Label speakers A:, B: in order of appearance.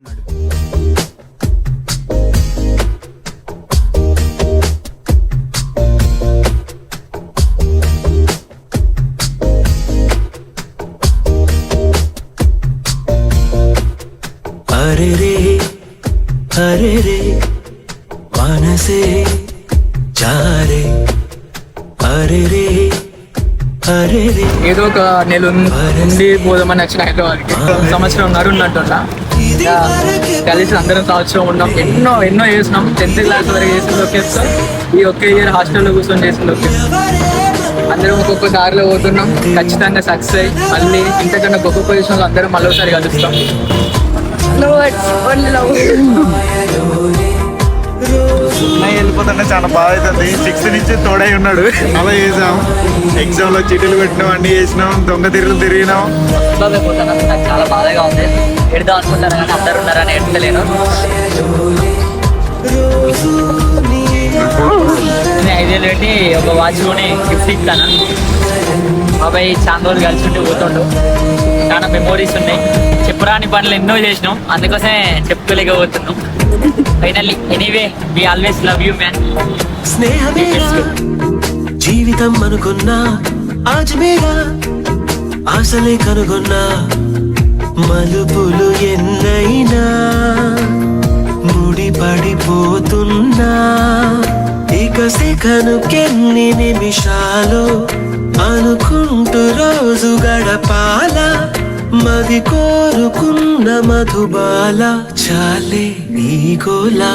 A: అరే రే మనసే జారే అరే రే
B: ఏదో ఒక నెల ఉండి పోదామని వచ్చిన హైదరాబాద్కి సంవత్సరం ఉన్నట్టుంటా కలిసి అందరం సంవత్సరం ఉన్నాం. ఎన్నో చేసినాం. 10th క్లాస్ వరకు చేసిన లొకేషన్ ఈ ఒక్క ఇయర్ హాస్టల్లో కూర్చొని చేసిన లొకేషన్. అందరం ఒక్కొక్క దారిలో పోతున్నాం. ఖచ్చితంగా సక్సెస్ అయ్యి మళ్ళీ ఇంతకన్నా గొప్ప పొజిషన్లో అందరం మళ్ళీసారి కలుస్తాం.
C: వెళ్ళిపోతుంటే చాలా బాధ అవుతుంది. 6th నుంచి తోడై ఉన్నాడు. అలా చేసాం, ఎగ్జామ్ లో చీటీలు పెట్టినాం, అన్ని చేసినాం, దొంగ తిరిగినాం.
D: నాకు చాలా బాధగా ఉంది. ఎడదాం అనుకుంటారు కానీ అందరు ఉన్నారని ఎడతలేను. నేను 5,000 పెట్టి ఒక వాచ్ కొని గిఫ్ట్ ఇస్తాను. బాబాయ్ చాలా రోజులు కలిసి ఉంటే పోతుండు. చాలా మెమోరీస్ ఉన్నాయి. చెప్పురాని పనులు ఎన్నో చేసినాం, అందుకోసమే చెప్పుకోలేకపోతున్నాం. Finally anyway we always love you man.
A: స్నేహమే జీవితం అనుకున్నా ఆజ్మేరా ఆశలే కనుగొన్నా మలుపులు ఎన్నైనా ముడిపడిపోతున్నా ఇక సెకనుకెన్ని నిమిషాలు అనుకుంటూ రోజు గడపాల మది కోరుకున్న మధుబాల చాలే నీ గోలా.